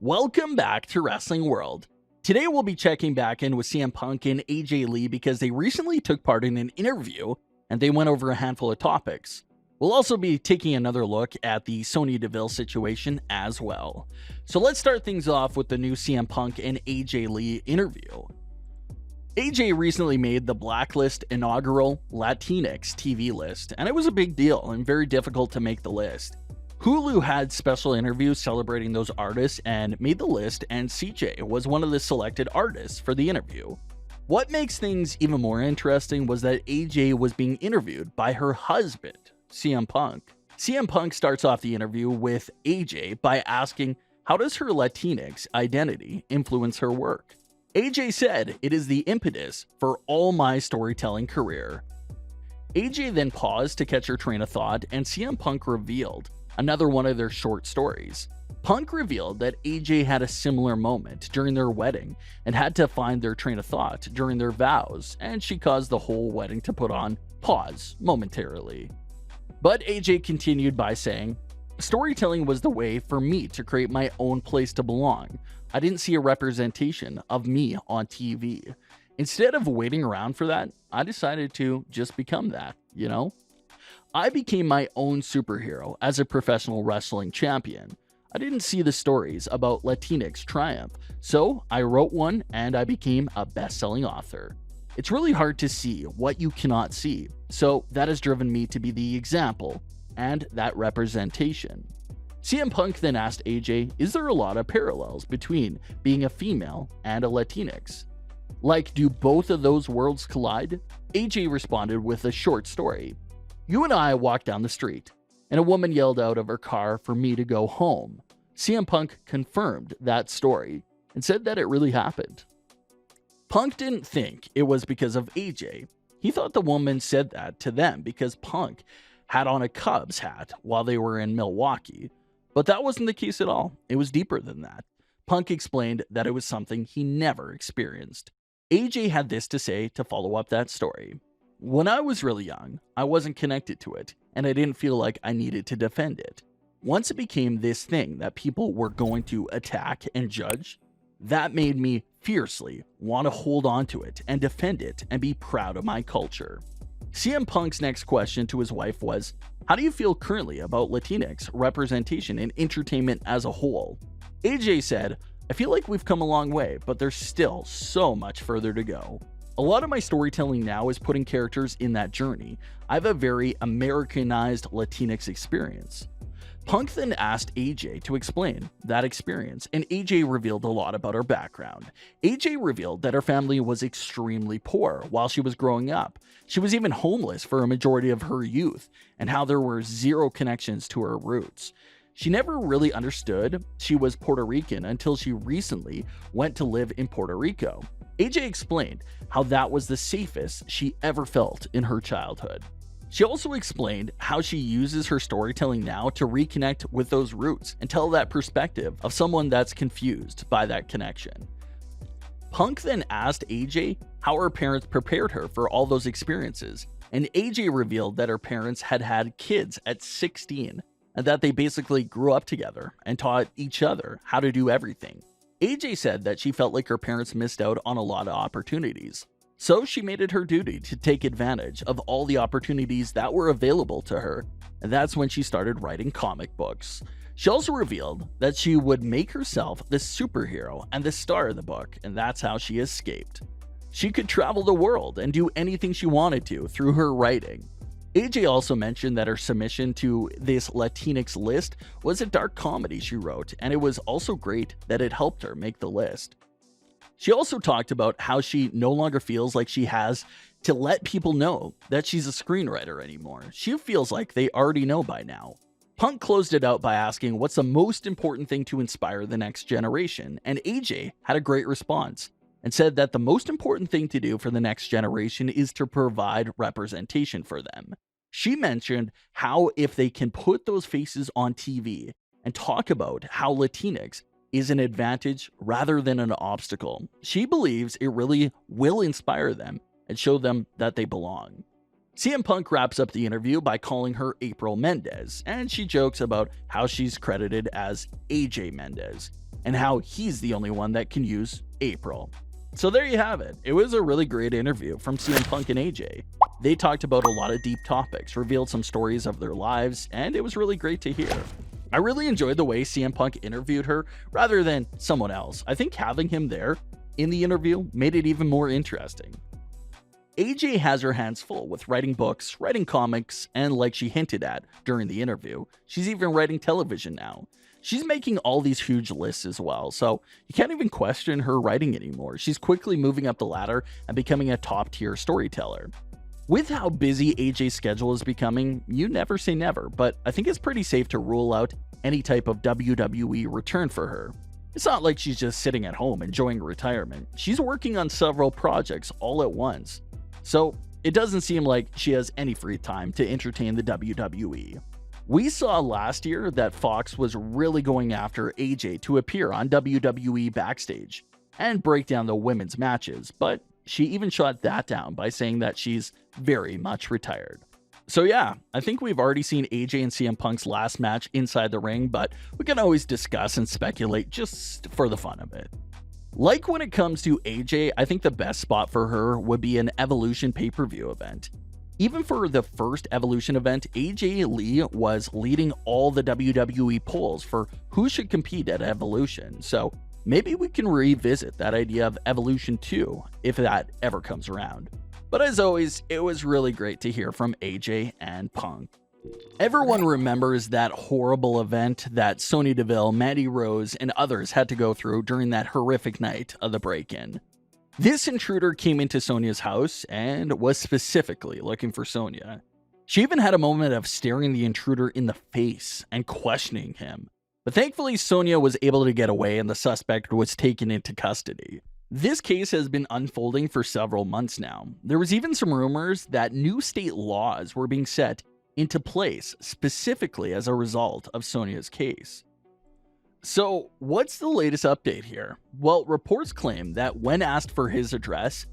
Welcome back to Wrestling World. Today we'll be checking back in with CM Punk and AJ Lee because they recently took part in an interview and they went over a handful of topics. We'll also be taking another look at the Sonya Deville situation as well. So let's start things off with the new CM Punk and AJ Lee interview. AJ recently made the Blacklist inaugural Latinx TV list, and it was a big deal and very difficult to make the list. Hulu had special interviews celebrating those artists and made the list, and CJ was one of the selected artists for the interview. What makes things even more interesting was that AJ was being interviewed by her husband, CM Punk. CM Punk starts off the interview with AJ by asking, how does her Latinx identity influence her work? AJ said, it is the impetus for all my storytelling career. AJ then paused to catch her train of thought, and CM Punk revealed another one of their short stories. Punk revealed that AJ had a similar moment during their wedding and had to find their train of thought during their vows, and she caused the whole wedding to put on pause momentarily. But AJ continued by saying, storytelling was the way for me to create my own place to belong. I didn't see a representation of me on TV. Instead of waiting around for that, I decided to just become that, you know? I became my own superhero as a professional wrestling champion. I didn't see the stories about Latinx triumph, so I wrote one and I became a best-selling author. It's really hard to see what you cannot see, so that has driven me to be the example and that representation. CM Punk then asked AJ, is there a lot of parallels between being a female and a Latinx? Like, do both of those worlds collide? AJ responded with a short story. You and I walked down the street, and a woman yelled out of her car for me to go home. CM Punk confirmed that story and said that it really happened. Punk didn't think it was because of AJ. He thought the woman said that to them because Punk had on a Cubs hat while they were in Milwaukee. But that wasn't the case at all. It was deeper than that. Punk explained that it was something he never experienced. AJ had this to say to follow up that story. When I was really young, I wasn't connected to it, and I didn't feel like I needed to defend it. Once it became this thing that people were going to attack and judge, that made me fiercely want to hold on to it and defend it and be proud of my culture. CM Punk's next question to his wife was, how do you feel currently about Latinx representation in entertainment as a whole? AJ said, I feel like we've come a long way, but there's still so much further to go. A lot of my storytelling now is putting characters in that journey. I have a very Americanized Latinx experience. Punk then asked AJ to explain that experience, and AJ revealed a lot about her background. AJ revealed that her family was extremely poor while she was growing up. She was even homeless for a majority of her youth, and how there were zero connections to her roots. She never really understood she was Puerto Rican until she recently went to live in Puerto Rico. AJ explained how that was the safest she ever felt in her childhood. She also explained how she uses her storytelling now to reconnect with those roots and tell that perspective of someone that's confused by that connection. Punk then asked AJ how her parents prepared her for all those experiences, and AJ revealed that her parents had had kids at 16 and that they basically grew up together and taught each other how to do everything. AJ said that she felt like her parents missed out on a lot of opportunities, so she made it her duty to take advantage of all the opportunities that were available to her, and that's when she started writing comic books. She also revealed that she would make herself the superhero and the star of the book, and that's how she escaped. She could travel the world and do anything she wanted to through her writing. AJ also mentioned that her submission to this Latinx list was a dark comedy she wrote, and it was also great that it helped her make the list. She also talked about how she no longer feels like she has to let people know that she's a screenwriter anymore. She feels like they already know by now. Punk closed it out by asking what's the most important thing to inspire the next generation, and AJ had a great response and said that the most important thing to do for the next generation is to provide representation for them. She mentioned how if they can put those faces on TV and talk about how Latinx is an advantage rather than an obstacle, she believes it really will inspire them and show them that they belong. CM Punk wraps up the interview by calling her April Mendez, and she jokes about how she's credited as AJ Mendez, and how he's the only one that can use April. So there you have it. It was a really great interview from CM Punk and AJ. They talked about a lot of deep topics, revealed some stories of their lives, and it was really great to hear. I really enjoyed the way CM Punk interviewed her rather than someone else. I think having him there in the interview made it even more interesting. AJ has her hands full with writing books, writing comics, and like she hinted at during the interview, she's even writing television now. She's making all these huge lists as well, so you can't even question her writing anymore. She's quickly moving up the ladder and becoming a top-tier storyteller. With how busy AJ's schedule is becoming, you never say never, but I think it's pretty safe to rule out any type of WWE return for her. It's not like she's just sitting at home enjoying retirement. She's working on several projects all at once. So it doesn't seem like she has any free time to entertain the WWE. We saw last year that Fox was really going after AJ to appear on WWE Backstage and break down the women's matches, but she even shot that down by saying that she's very much retired. So yeah, I think we've already seen AJ and CM Punk's last match inside the ring, but we can always discuss and speculate just for the fun of it. Like when it comes to AJ, I think the best spot for her would be an Evolution pay-per-view event. Even for the first Evolution event, AJ Lee was leading all the WWE polls for who should compete at Evolution, so maybe we can revisit that idea of Evolution 2 if that ever comes around. But as always, it was really great to hear from AJ and Punk. Everyone remembers that horrible event that Sonya Deville, Mandy Rose, and others had to go through during that horrific night of the break-in. This intruder came into Sonya's house and was specifically looking for Sonya. She even had a moment of staring the intruder in the face and questioning him. But thankfully, Sonya was able to get away and the suspect was taken into custody. This case has been unfolding for several months now. There was even some rumors that new state laws were being set into place specifically as a result of Sonya's case. So what's the latest update here? Well, reports claim that when asked for his address,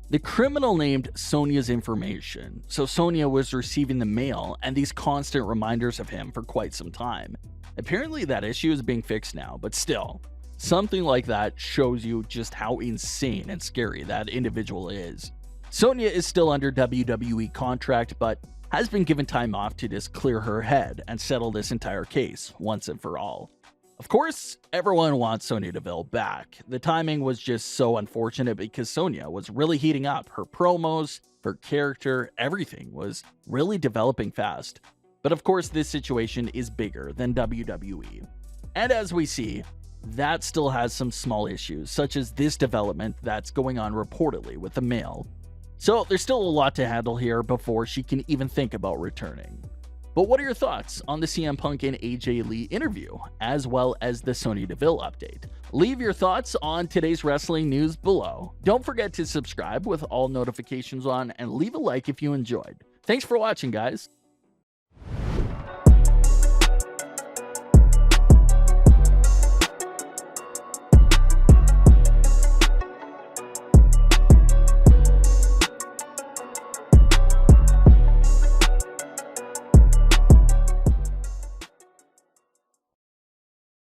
the criminal named Sonya's information. So Sonya was receiving the mail and these constant reminders of him for quite some time. Apparently that issue is being fixed now, but still, something like that shows you just how insane and scary that individual is. Sonya is still under WWE contract, but has been given time off to just clear her head and settle this entire case once and for all. Of course, everyone wants Sonya Deville back. The timing was just so unfortunate because Sonya was really heating up. Her promos, her character, everything was really developing fast. But of course, this situation is bigger than WWE. And as we see, that still has some small issues, such as this development that's going on reportedly with the mail. So there's still a lot to handle here before she can even think about returning. But what are your thoughts on the CM Punk and AJ Lee interview, as well as the Sonya Deville update? Leave your thoughts on today's wrestling news below. Don't forget to subscribe with all notifications on and leave a like if you enjoyed. Thanks for watching, guys.